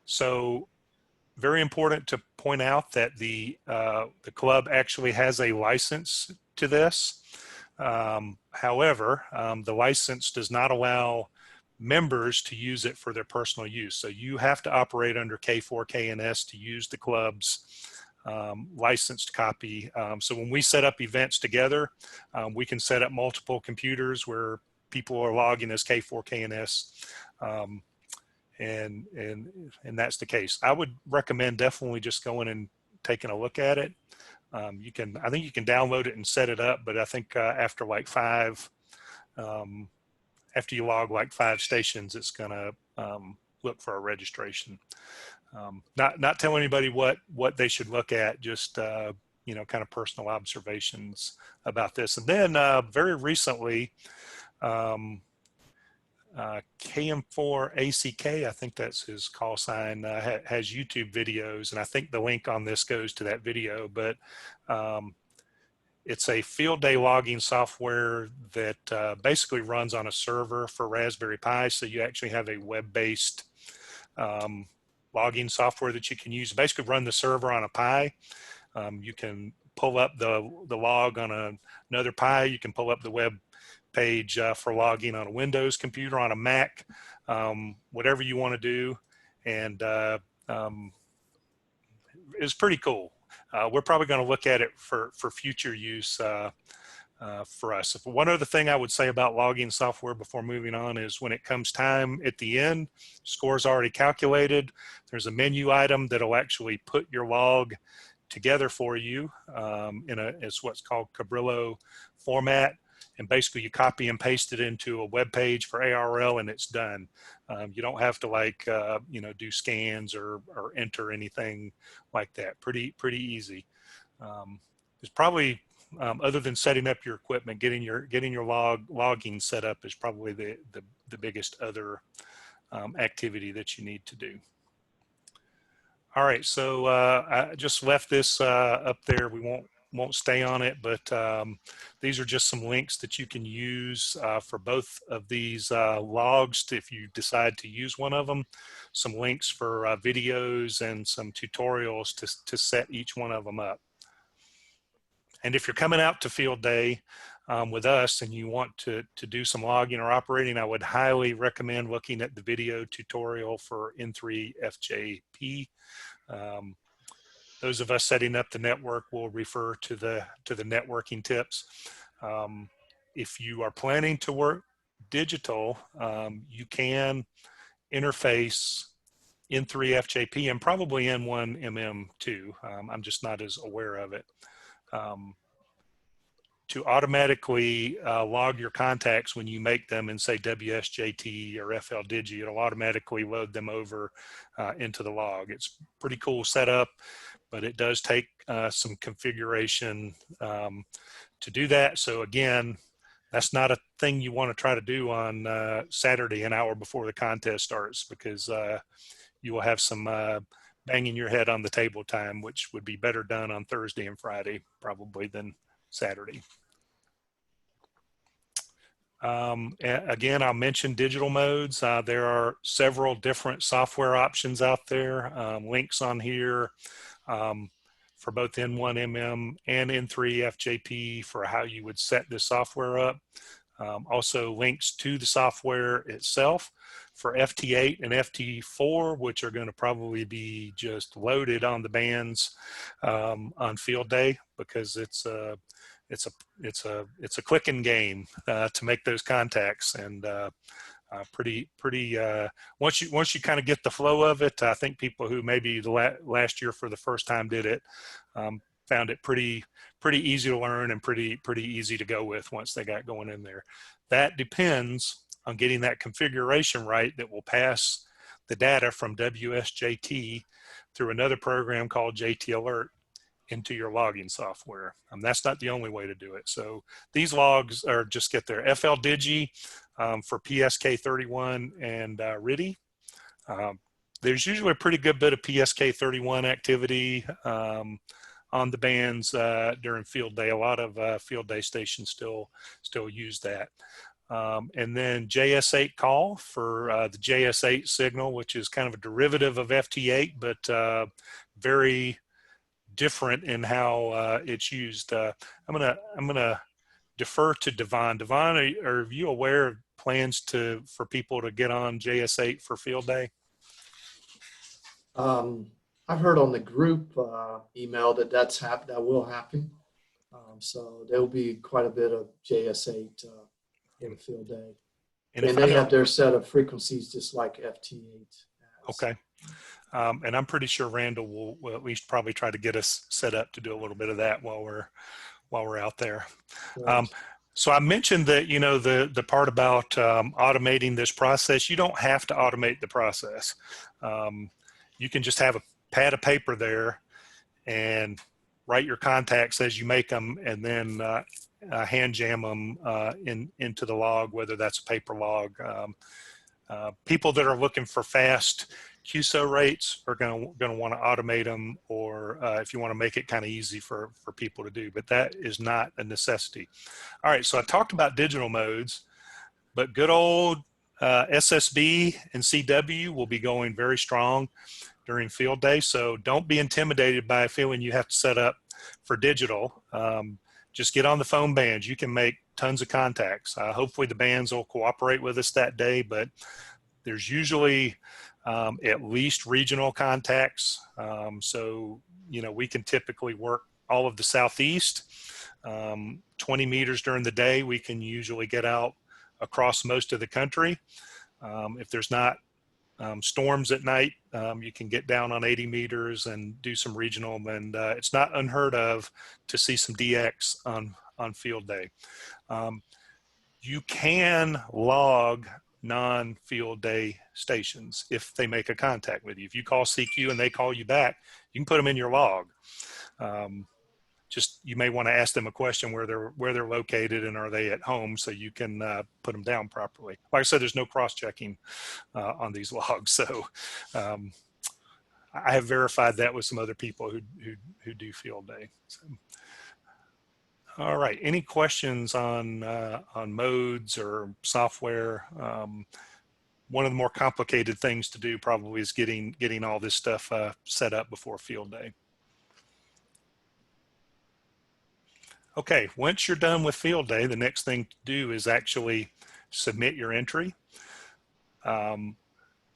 So very important to point out that the club actually has a license to this. However, the license does not allow members to use it for their personal use. So you have to operate under K4KNS to use the club's licensed copy. So when we set up events together, we can set up multiple computers where people are logging as K4KNS. And that's the case. I would recommend definitely just going and taking a look at it. I think you can download it and set it up, but I think after like after you log like 5 stations, it's gonna look for a registration. Not tell anybody what they should look at, just kind of personal observations about this. And then very recently, KM4ACK, I think that's his call sign, has YouTube videos, and I think the link on this goes to that video, but it's a field day logging software that basically runs on a server for Raspberry Pi, so you actually have a web-based logging software that you can use. Basically run the server on a Pi. You can pull up the log on another Pi, you can pull up the web page for logging on a Windows computer, on a Mac, whatever you want to do, and it's pretty cool. We're probably going to look at it for future use for us. One other thing I would say about logging software before moving on is when it comes time at the end, score's already calculated, there's a menu item that'll actually put your log together for you it's what's called Cabrillo format. and basically you copy and paste it into a web page for ARL and it's done. You don't have to like, do scans or enter anything like that. Pretty easy. It's probably, other than setting up your equipment, getting your logging set up is probably the biggest other activity that you need to do. All right, so I just left this up there. We won't stay on it, but these are just some links that you can use for both of these logs if you decide to use one of them. Some links for videos and some tutorials to set each one of them up. And if you're coming out to field day with us and you want to do some logging or operating, I would highly recommend looking at the video tutorial for N3FJP. Those of us setting up the network will refer to the networking tips. If you are planning to work digital, you can interface N3FJP and probably N1MM too. I'm just not as aware of it. To automatically log your contacts when you make them in say WSJT or FLDigi, it'll automatically load them over into the log. It's pretty cool setup, but it does take some configuration to do that. So again, that's not a thing you want to try to do on Saturday, an hour before the contest starts, because you will have some banging your head on the table time, which would be better done on Thursday and Friday probably than Saturday. Again, I'll mention digital modes. There are several different software options out there. Links on here for both N1MM and N3FJP for how you would set this software up. Also links to the software itself for FT8 and FT4, which are going to probably be just loaded on the bands on field day, because it's a clicking game to make those contacts, and once you kind of get the flow of it, I think people who maybe last year for the first time did it found it pretty easy to learn and pretty easy to go with once they got going in there. That depends on getting that configuration right that will pass the data from WSJT through another program called JT Alert into your logging software. That's not the only way to do it. So these logs are just get their FLDigi for PSK31 and RIDI. There's usually a pretty good bit of PSK31 activity on the bands during field day. A lot of field day stations still use that. And then JS8 call for the JS8 signal, which is kind of a derivative of FT8, but very different in how it's used. I'm gonna defer to Devon. Devon, are you aware of plans for people to get on JS8 for field day? I've heard on the group email that will happen. So there will be quite a bit of JS8 in the field day. And they have their set of frequencies just like FT8 has. Okay. And I'm pretty sure Randall will at least probably try to get us set up to do a little bit of that while we're out there. Right. So I mentioned that, the part about automating this process. You don't have to automate the process. You can just have a pad of paper there and write your contacts as you make them, and then hand jam them into the log, whether that's a paper log. People that are looking for fast QSO rates are going to want to automate them, or if you want to make it kind of easy for people to do, but that is not a necessity. All right, so I talked about digital modes, but good old SSB and CW will be going very strong during field day, so don't be intimidated by feeling you have to set up for digital. Just get on the phone bands. You can make tons of contacts. Hopefully the bands will cooperate with us that day, but there's usually at least regional contacts. So, we can typically work all of the Southeast. 20 meters during the day, we can usually get out across most of the country. If there's not storms at night, you can get down on 80 meters and do some regional, and it's not unheard of to see some DX on field day. You can log non-field day stations if they make a contact with you. If you call CQ and they call you back, you can put them in your log. Just you may want to ask them a question where they're located and are they at home, so you can put them down properly. Like I said, there's no cross-checking on these logs, so I have verified that with some other people who do field day. So. All right. Any questions on modes or software? One of the more complicated things to do probably is getting all this stuff set up before field day. Okay. Once you're done with field day, the next thing to do is actually submit your entry.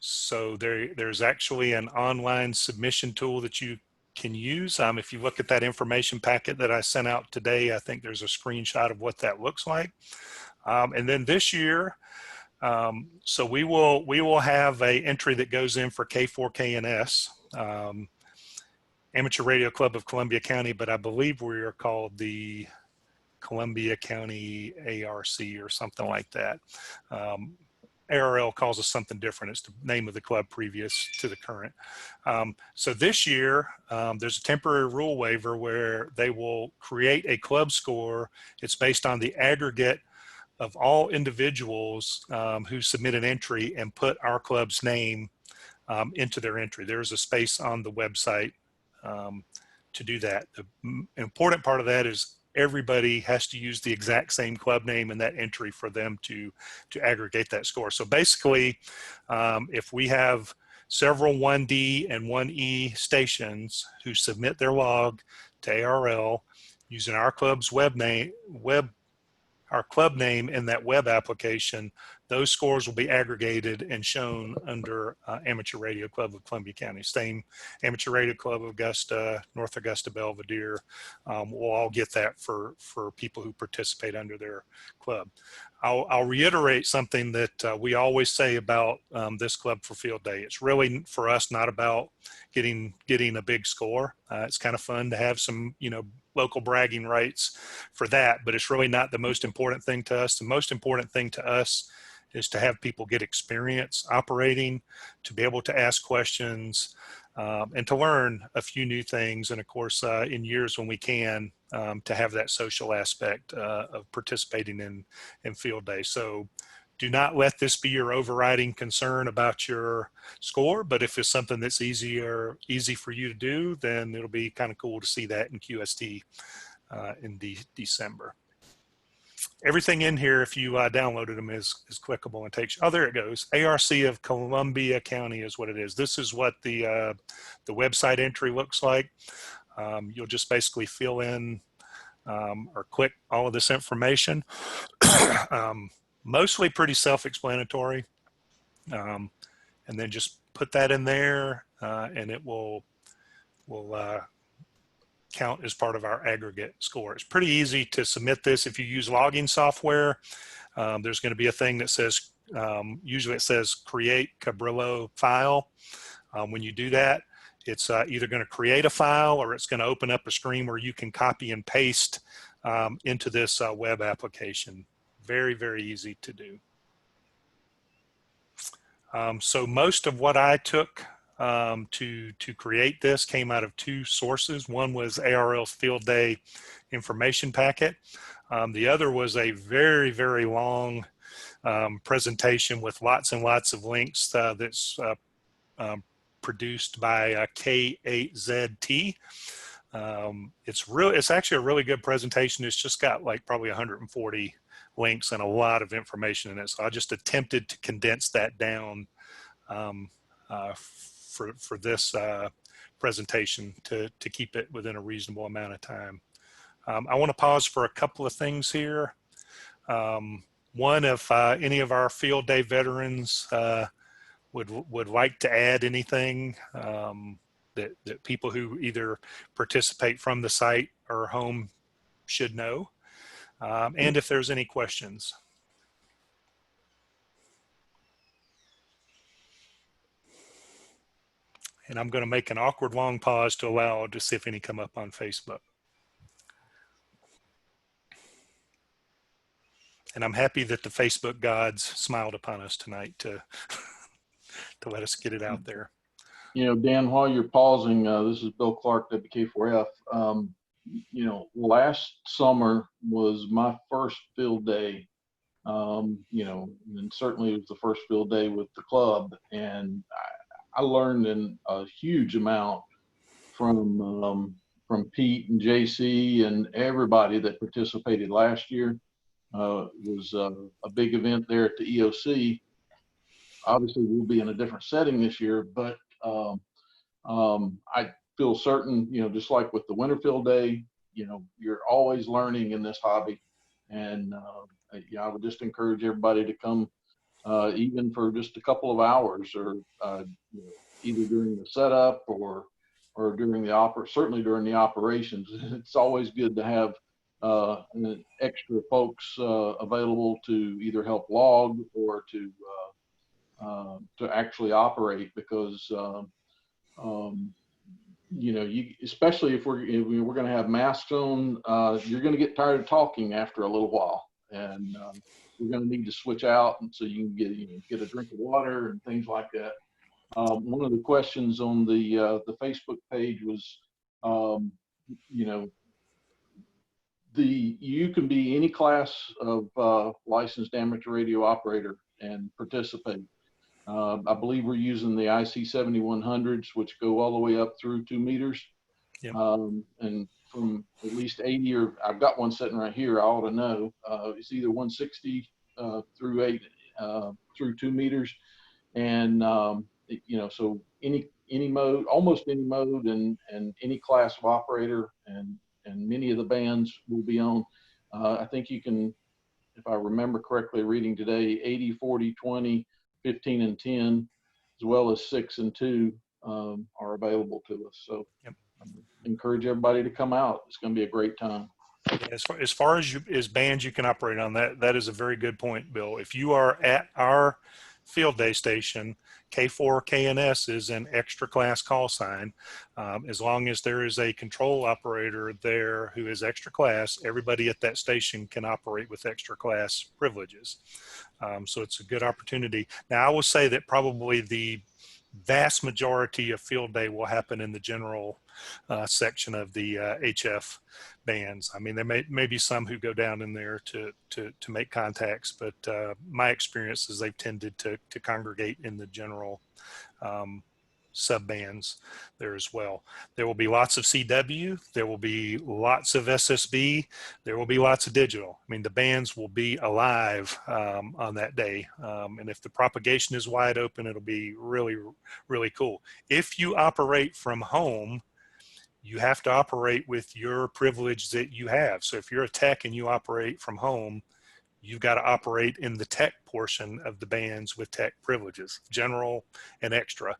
So there's actually an online submission tool that you can use. If you look at that information packet that I sent out today, I think there's a screenshot of what that looks like. And then this year, so we will have a entry that goes in for K4KNS, Amateur Radio Club of Columbia County, but I believe we are called the Columbia County ARC or something like that. ARL calls us something different. It's the name of the club previous to the current. So this year, there's a temporary rule waiver where they will create a club score. It's based on the aggregate of all individuals who submit an entry and put our club's name into their entry. There's a space on the website to do that. The important part of that is everybody has to use the exact same club name in that entry for them to aggregate that score. So basically, if we have several 1D and 1E stations who submit their log to ARL using our club's our club name in that web application, those scores will be aggregated and shown under Amateur Radio Club of Columbia County. Same Amateur Radio Club of Augusta, North Augusta, Belvedere. We'll all get that for people who participate under their club. I'll reiterate something that we always say about this club for field day. It's really for us not about getting a big score. It's kind of fun to have some, local bragging rights for that, but it's really not the most important thing to us. The most important thing to us is to have people get experience operating, to be able to ask questions, and to learn a few new things. And of course, in years when we can, to have that social aspect of participating in field day. So do not let this be your overriding concern about your score, but if it's something that's easy for you to do, then it'll be kind of cool to see that in QST in December. Everything in here, if you downloaded them, is clickable and takes. Oh, there it goes. ARC of Columbia County is what it is. This is what the website entry looks like. You'll just basically fill in or click all of this information. Mostly pretty self-explanatory, and then just put that in there, and it will count as part of our aggregate score. It's pretty easy to submit this if you use logging software. There's going to be a thing that says, usually it says create Cabrillo file. When you do that, it's either going to create a file or it's going to open up a screen where you can copy and paste into this web application. Very, very easy to do. So most of what I took to create this came out of two sources. One was ARL's Field Day information packet. The other was a very, very long presentation with lots and lots of links that's produced by K8ZT. It's actually a really good presentation. It's just got like probably 140 links and a lot of information in it. So I just attempted to condense that down for this presentation to keep it within a reasonable amount of time. I want to pause for a couple of things here. One, if any of our field day veterans would like to add anything that people who either participate from the site or home should know, and if there's any questions. And I'm going to make an awkward long pause to allow to see if any come up on Facebook. And I'm happy that the Facebook gods smiled upon us tonight to to let us get it out there. Dan, while you're pausing, this is Bill Clark, WK4F. Last summer was my first field day, and certainly it was the first field day with the club. And I learned a huge amount from Pete and JC and everybody that participated last year. It was a big event there at the EOC. Obviously, we'll be in a different setting this year, but I feel certain, just like with the Winterfield Day, you're always learning in this hobby. And I would just encourage everybody to come, even for just a couple of hours, or either during the setup or during certainly during the operations. It's always good to have extra folks available to either help log or to actually operate, because especially if we're going to have masks on, you're going to get tired of talking after a little while, and we're going to need to switch out, and so you can get a drink of water and things like that. One of the questions on the Facebook page was, you can be any class of licensed amateur radio operator and participate. I believe we're using the IC 7100s, which go all the way up through 2 meters. Yep. And from at least 80, or I've got one sitting right here, I ought to know. It's either 160 through 2 meters. And, so any mode, almost any mode, and any class of operator, and many of the bands will be on. I think you can, if I remember correctly, reading today, 80, 40, 20, 15 and 10, as well as 6 and 2 are available to us. So yep. Encourage everybody to come out. It's going to be a great time. As far as bands you can operate on, that is a very good point, Bill. If you are at our field day station, K4 KNS is an extra class call sign. As long as there is a control operator there who is extra class, everybody at that station can operate with extra class privileges. So it's a good opportunity. Now, I will say that probably the vast majority of field day will happen in the general section of the HF bands. I mean, there may be some who go down in there to make contacts, but my experience is they've tended to congregate in the general sub bands there as well. There will be lots of CW, there will be lots of SSB, there will be lots of digital. I mean, the bands will be alive on that day. And if the propagation is wide open, it'll be really, really cool. If you operate from home, you have to operate with your privilege that you have. So if you're a tech and you operate from home, you've got to operate in the tech portion of the bands with tech privileges, general and extra,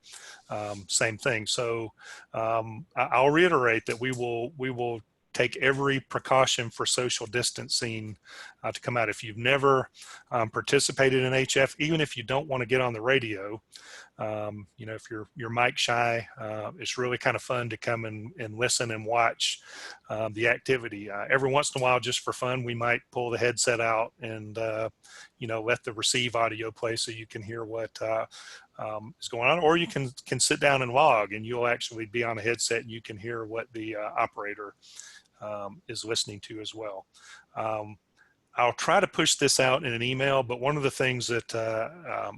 same thing. So I'll reiterate that we will take every precaution for social distancing to come out. If you've never participated in HF, even if you don't want to get on the radio, if you're mic shy, it's really kind of fun to come and listen and watch the activity. Every once in a while, just for fun, we might pull the headset out and let the receive audio play so you can hear what is going on, or you can sit down and log, and you'll actually be on a headset and you can hear what the operator is listening to as well. I'll try to push this out in an email, but one of the things that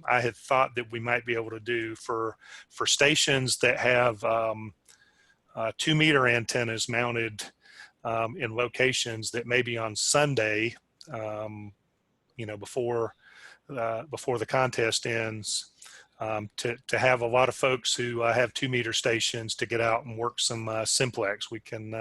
I had thought that we might be able to do for stations that have 2 meter antennas mounted in locations that maybe on Sunday, before the contest ends, to have a lot of folks who have 2 meter stations to get out and work some simplex. We can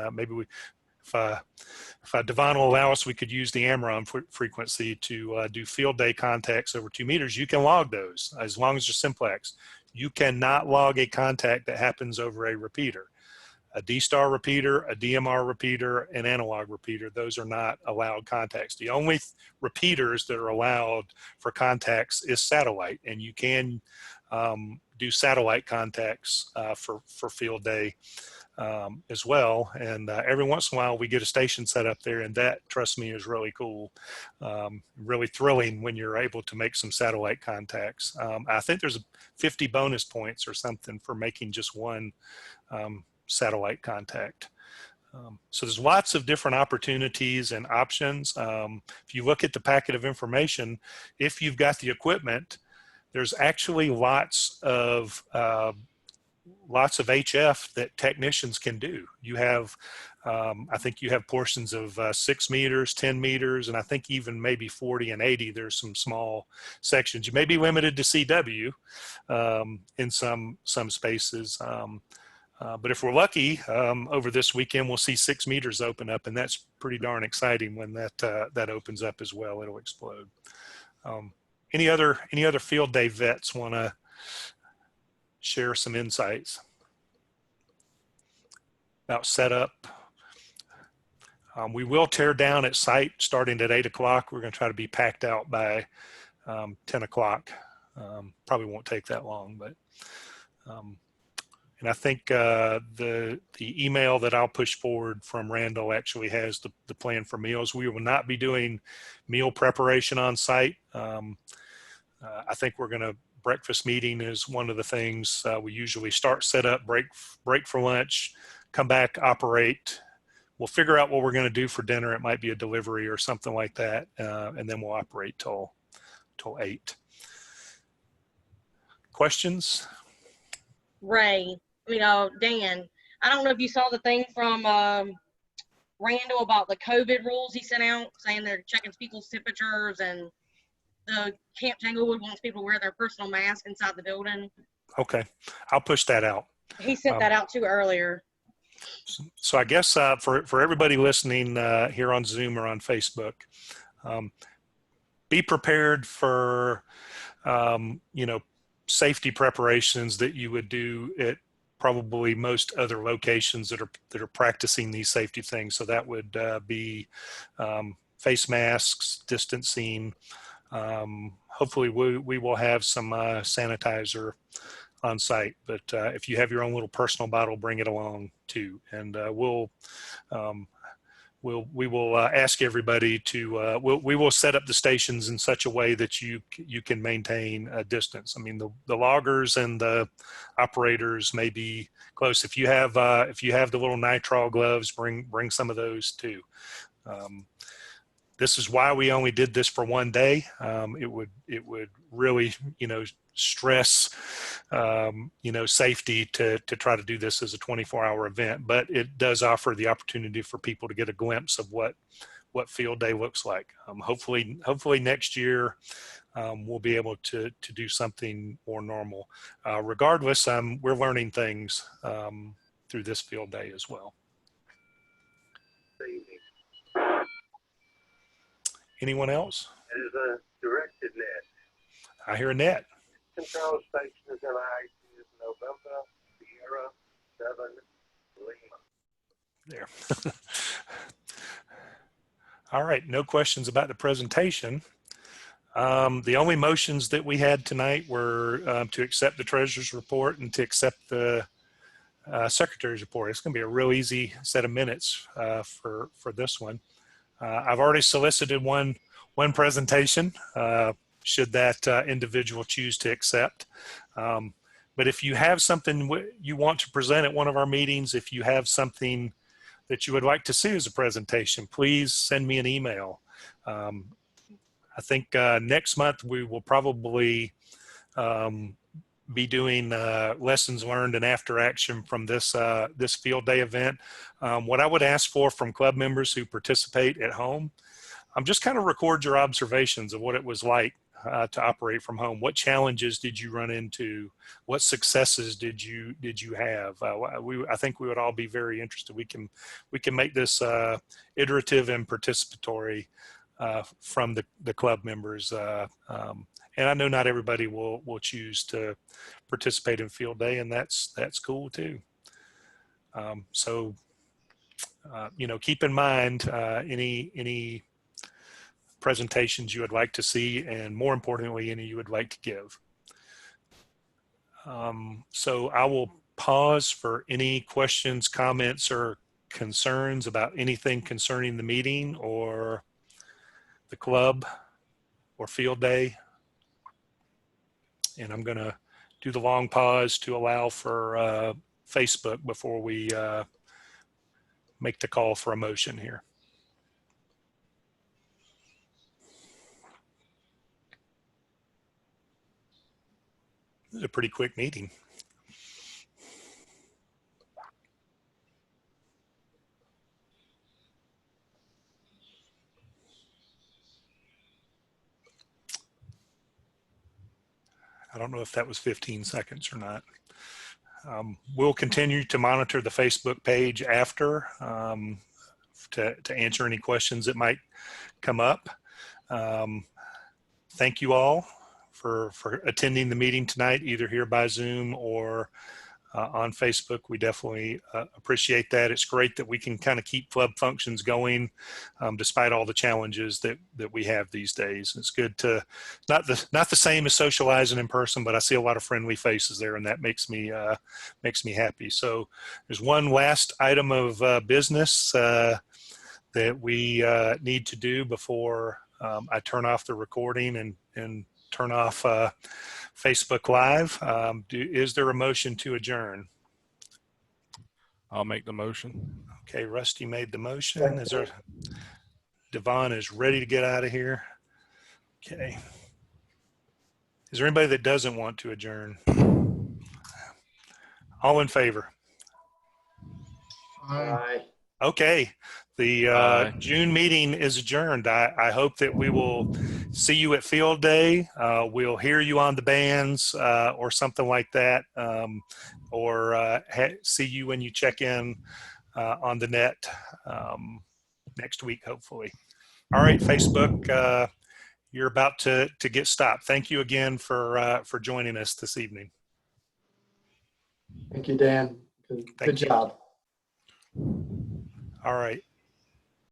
if Devon will allow us, we could use the Amron frequency to do field day contacts over 2 meters. You can log those as long as they're simplex. You cannot log a contact that happens over a repeater. A D-star repeater, a DMR repeater, an analog repeater, those are not allowed contacts. The only repeaters that are allowed for contacts is satellite, and you can do satellite contacts for field day as well. And every once in a while we get a station set up there, and that, trust me, is really cool. Really thrilling when you're able to make some satellite contacts. I think there's 50 bonus points or something for making just one satellite contact. So there's lots of different opportunities and options. If you look at the packet of information, if you've got the equipment, there's actually lots of HF that technicians can do. You have, I think you have portions of 6 meters, 10 meters, and I think even maybe 40 and 80. There's some small sections. You may be limited to CW in some spaces. But if we're lucky, over this weekend, we'll see 6 meters open up, and that's pretty darn exciting when that opens up as well. It'll explode. Any other field day vets want to share some insights about setup? We will tear down at site starting at 8 o'clock. We're going to try to be packed out by 10 o'clock. Probably won't take that long, but and I think the email that I'll push forward from Randall actually has the plan for meals. We will not be doing meal preparation on site. I think we're going to, breakfast meeting is one of the things we usually start, set up, break for lunch, come back, operate. We'll figure out what we're going to do for dinner. It might be a delivery or something like that. And then we'll operate till 8. Questions? Ray, Dan, I don't know if you saw the thing from Randall about the COVID rules he sent out, saying they're checking people's temperatures, and the Camp Tanglewood wants people to wear their personal mask inside the building. Okay, I'll push that out. He sent that out too earlier. So I guess for everybody listening here on Zoom or on Facebook, be prepared for safety preparations that you would do at probably most other locations that are practicing these safety things. So that would be face masks, distancing. Hopefully we will have some sanitizer on site, but if you have your own little personal bottle, bring it along too. And we will ask everybody to, we will set up the stations in such a way that you can maintain a distance. I mean, the loggers and the operators may be close. If you have the little nitrile gloves, bring some of those too. This is why we only did this for one day. It would really, stress, safety to try to do this as a 24-hour event, but it does offer the opportunity for people to get a glimpse of what field day looks like. Hopefully next year we'll be able to do something more normal. Regardless, we're learning things through this field day as well. Anyone else? It is a directed net. I hear a net. Control station is LIC is November, Sierra, 7, Lima. There. All right, no questions about the presentation. The only motions that we had tonight were to accept the treasurer's report and to accept the secretary's report. It's going to be a real easy set of minutes for this one. I've already solicited one presentation, should that individual choose to accept. But if you have something you want to present at one of our meetings, if you have something that you would like to see as a presentation, please send me an email. I think next month we will probably be doing lessons learned and after action from this field day event. What I would ask for from club members who participate at home, just kind of record your observations of what it was like to operate from home. What challenges did you run into? What successes did you have? I think we would all be very interested. We can make this iterative and participatory from the club members. And I know not everybody will choose to participate in field day, and that's cool too. So keep in mind any presentations you would like to see, and more importantly, any you would like to give. So I will pause for any questions, comments, or concerns about anything concerning the meeting or the club or field day. And I'm going to do the long pause to allow for Facebook before we make the call for a motion here. This is a pretty quick meeting. I don't know if that was 15 seconds or not. We'll continue to monitor the Facebook page after to answer any questions that might come up. Thank you all for attending the meeting tonight, either here by Zoom or on Facebook. We definitely appreciate that. It's great that we can kind of keep club functions going despite all the challenges that we have these days. It's good to not the same as socializing in person, but I see a lot of friendly faces there, and that makes me happy. So there's one last item of business that we need to do before I turn off the recording and turn off Facebook Live. Is there a motion to adjourn? I'll make the motion. Okay, Rusty made the motion. Is there? Devon is ready to get out of here. Okay. Is there anybody that doesn't want to adjourn? All in favor? Aye. Okay. The Aye. June meeting is adjourned. I hope that we will see you at field day. We'll hear you on the bands or something like that, or see you when you check in on the net next week, hopefully. All right, Facebook, you're about to get stopped. Thank you again for joining us this evening. Thank you, Dan. Good job. All right.